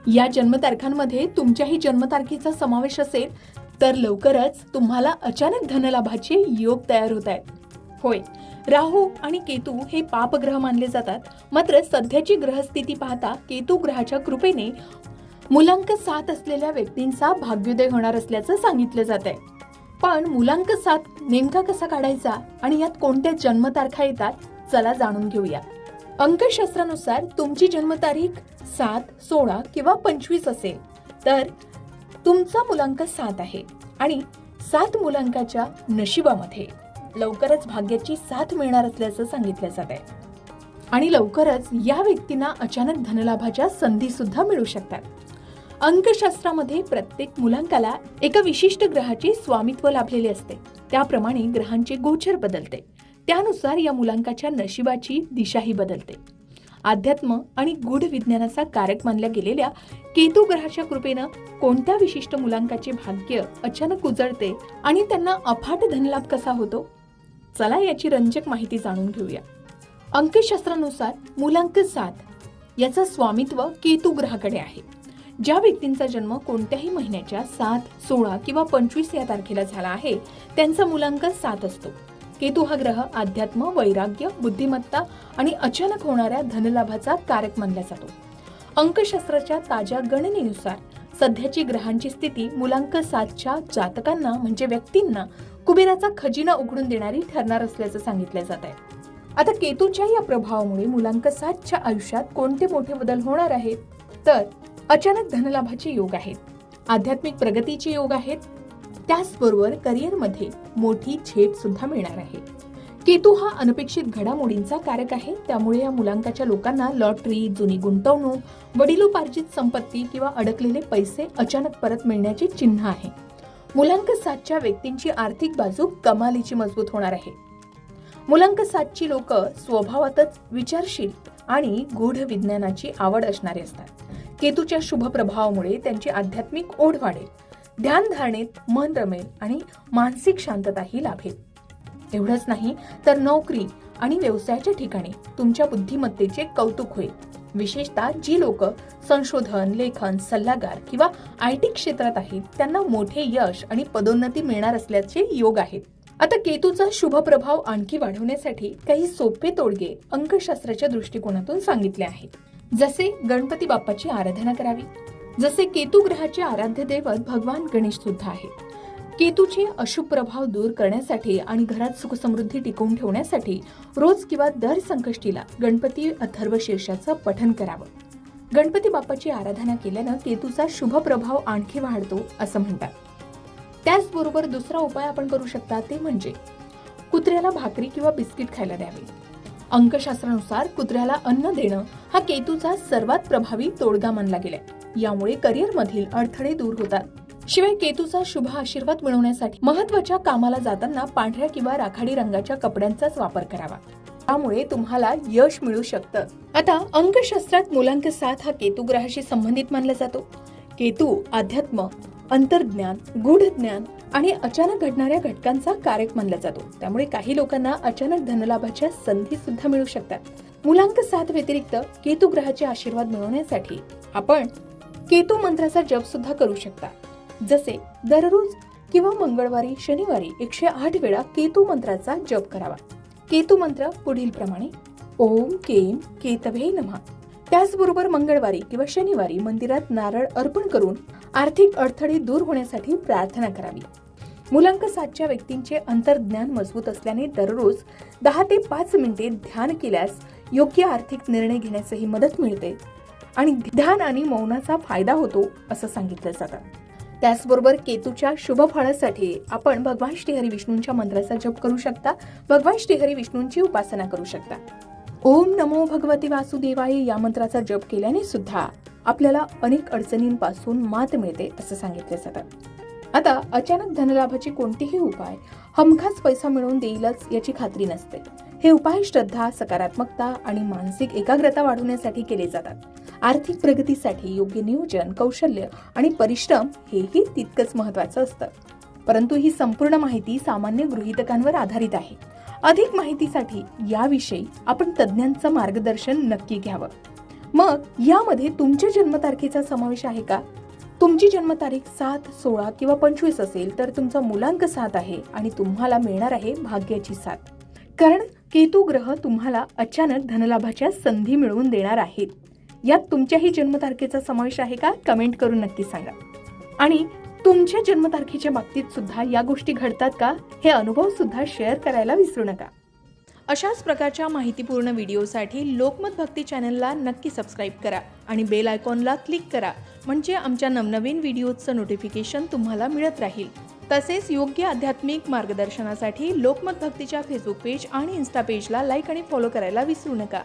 या जन्मतारखांमध्ये तुमच्याही जन्मतारखेचा समावेश असेल तर लवकरच तुम्हाला अचानक धनलाभाचे योग तयार होत आहेत. होय, राहू आणि केतू हे पापग्रह मानले जातात. मात्र सध्याची ग्रहस्थिती पाहता केतू ग्रहाच्या कृपेने मुलांक 7 असलेल्या व्यक्तींचा भाग्योदय होणार असल्याचं सांगितलं जात आहे. पण मुलांक 7 नेमका कसा काढायचा आणि यात कोणत्या जन्मतारखा येतात, चला जाणून घेऊया. अंकशास्त्रानुसार तुमची जन्मतारीख 7, 16 किंवा 25 असेल तर तुमचा मुलांक 7 आहे आणि 7 मुलांकाच्या नशिबामध्ये लवकरच भाग्याची साथ मिळणार असल्याचं सांगितलं जात आहे. आणि लवकरच या व्यक्तींना अचानक धनलाभाच्या संधी सुद्धा मिळू शकतात. अंकशास्त्रामध्ये प्रत्येक मुलांकाला एका विशिष्ट ग्रहाचे स्वामित्व लाभलेले असते. त्याप्रमाणे ग्रहांचे गोचर बदलते. त्यानुसार या मुलांकाच्या नशिबाची दिशाही बदलते. अध्यात्म आणि गूढ विज्ञानाचा कारक मानल्या गेलेल्या केतू ग्रहाच्या कृपेनं कोणत्या विशिष्ट मुलांकाचे भाग्य अचानक उजळते आणि त्यांना अफाट धनलाभ कसा होतो, चला याची रंजक माहिती जाणून घेऊया. अंकशास्त्रानुसार मुलांक 7 याचा स्वामित्व केतू ग्रहाकडे आहे. ज्या व्यक्तींचा जन्म कोणत्याही महिन्याच्या 7, 16 किंवा 25 या तारखेला झाला आहे त्यांचा मुलांक 7 असतो. केतू हा ग्रह अध्यात्म, वैराग्य, बुद्धिमत्ता आणि अचानक होणाऱ्या धनलाभाचा कारक मानला जातो. अंकशास्त्राच्या ताज्या गणनेनुसार सध्याची ग्रहांची स्थिती मुलांक 7च्या जातकांना म्हणजे व्यक्तींना कुबेराचा खजिना उघडून देणारी ठरणार असल्याचं सांगितलं जात आहे. आता केतूच्या या प्रभावामुळे मुलांक 7च्या आयुष्यात कोणते मोठे बदल होणार आहेत, तर अचानक धनलाभाचे योग आहेत, आध्यात्मिक प्रगतीचे योग आहेत, त्याचबरोबर करिअरमध्ये मोठी झेप सुद्धा मिळणार आहे. केतू हा अनपेक्षित घडामोडींचा कारक आहे. त्यामुळे या मुलांकाच्या लोकांना लॉटरी, जुनी गुंतवणूक, वडिलोपार्जित संपत्ती किंवा अडकलेले पैसे अचानक परत मिळण्याचे चिन्ह आहे. मुलांक 7च्या व्यक्तींची आर्थिक बाजू कमालीची मजबूत होणार आहे. मुलांक 7ची लोक स्वभावातच विचारशील आणि गूढ विज्ञानाची आवड असणारे असतात. केतूच्या शुभ प्रभावामुळे त्यांची आध्यात्मिक ओढ वाढेल, ध्यानधारणेत मन रमेल आणि मानसिक शांतताही लाभेल. एवढंच नाही तर नोकरी आणि व्यवसायाच्या ठिकाणी तुमच्या बुद्धिमत्तेचे कौतुक होईल. विशेषतः जी लोक संशोधन, लेखन, सल्लागार किंवा IT क्षेत्रात आहेत त्यांना मोठे यश आणि पदोन्नती मिळणार असल्याचे योग आहेत. आता केतूचा शुभ प्रभाव आणखी वाढवण्यासाठी काही सोपे तोडगे अंकशास्त्राच्या दृष्टिकोनातून सांगितले आहेत. जसे गणपती बाप्पाची आराधना करावी. जसे केतू ग्रहाचे आराध्य दैवत भगवान गणेश सुद्धा आहेत. केतूचे अशुभ प्रभाव दूर करण्यासाठी आणि घरात सुख समृद्धी टिकवून ठेवण्यासाठी रोज किंवा दर संकष्टीला गणपती अथर्व शीर्षाचं पठण करावं. गणपती बाप्पाची आराधना केल्यानं केतूचा शुभ प्रभाव आणखी वाढतो असं म्हणतात. त्याचबरोबर दुसरा उपाय आपण करू शकता ते म्हणजे कुत्र्याला भाकरी किंवा बिस्किट खायला द्यावे. अंकशास्त्रानुसार कुत्र्याला अन्न देणं हा केतूचा सर्वात प्रभावी तोडगा मानला गेलाय. यामुळे करिअरमधील अडथळे दूर होतात. शिवाय केतूचा शुभ आशीर्वाद मिळवण्यासाठी महत्त्वाच्या कामाला जाताना पांढऱ्या किंवा राखाडी रंगाच्या कपड्यांचाच वापर करावा. त्यामुळे तुम्हाला यश मिळू शकतं. आता अंकशास्त्रात मुलांक 7 हा केतू ग्रहाशी संबंधित मानला जातो. केतू अध्यात्म, अंतर्ज्ञान, गूढ ज्ञान आणि अचानक घडणाऱ्या घटकांचा कारक मानला जातो. त्यामुळे काही लोकांना अचानक धनलाभाच्या संधी सुद्धा मिळू शकतात. मुलांक 7 व्यतिरिक्त केतू ग्रहाचे आशीर्वाद मिळवण्यासाठी आपण केतू मंत्राचा जप सुद्धा करू शकता. जसे दररोज किंवा मंगळवारी, शनिवारी 108 वेळा केतू मंत्राचा जप करावा. केतू मंत्र पुढील प्रमाणे: ओम केम केतवे नमः. त्याचबरोबर मंगळवारी किंवा शनिवारी मंदिरात नारळ अर्पण करून आर्थिक अडथळे दूर होण्यासाठी प्रार्थना करावी. मुलांक 7च्या व्यक्तींचे अंतर्ज्ञान मजबूत असल्याने दररोज 10 ते 5 मिनिटे ध्यान केल्यास योग्य आर्थिक निर्णय घेण्यासही मदत मिळते आणि ध्यान आणि मौनाचा फायदा होतो असं सांगितलं जातं. त्याचबरोबर केतूच्या शुभ फळासाठी आपण भगवान श्रीहरी विष्णूंच्या मंत्राचा जप करू शकता. भगवान श्रीहरी विष्णूंची उपासना करू शकता. ओम नमो भगवती वासुदेवाय या मंत्राचा जप केल्याने सुद्धा आपल्याला अनेक अडचणींपासून मात मिळते असं सांगितलं जातं. आता अचानक धनलाभाचे कोणतेही उपाय हमखास पैसा मिळवून देईलच याची खात्री नसते. हे उपाय श्रद्धा, सकारात्मकता आणि मानसिक एकाग्रता वाढवण्यासाठी केले जातात. आर्थिक प्रगतीसाठी योग्य नियोजन, कौशल्य आणि परिश्रम हेही तितकंच महत्त्वाचं असतं. परंतु ही संपूर्ण माहिती सामान्य गृहीतकांवर आधारित आहे. अधिक माहितीसाठी याविषयी आपण तज्ञांचं मार्गदर्शन नक्की घ्यावं. मग यामध्ये तुमच्या जन्मतारखेचा समावेश आहे का? तुमची जन्मतारीख 7, 16 किंवा 25 असेल तर तुमचा मुलांक 7 आहे आणि तुम्हाला मिळणार आहे भाग्याची साथ. कारण केतू ग्रह तुम्हाला अचानक धनलाभाच्या संधी मिळवून देणार आहेत. यात तुमच्याही जन्मतारखेचा समावेश आहे का? कमेंट करून नक्की सांगा. आणि तुमच्या जन्मतारखेच्या बाबतीत सुद्धा या गोष्टी घडतात का? हे अनुभव सुद्धा शेअर करायला विसरू नका. अशाच प्रकारच्या माहितीपूर्ण व्हिडिओसाठी लोकमत भक्ती चॅनलला नक्की सबस्क्राईब करा आणि बेल आयकॉनला क्लिक करा, म्हणजे आमच्या नवनवीन व्हिडिओचं नोटिफिकेशन तुम्हाला मिळत राहील. तसेच योग्य आध्यात्मिक मार्गदर्शनासाठी लोकमत भक्तीच्या फेसबुक पेज आणि इन्स्टा पेजला लाईक आणि फॉलो करायला विसरू नका.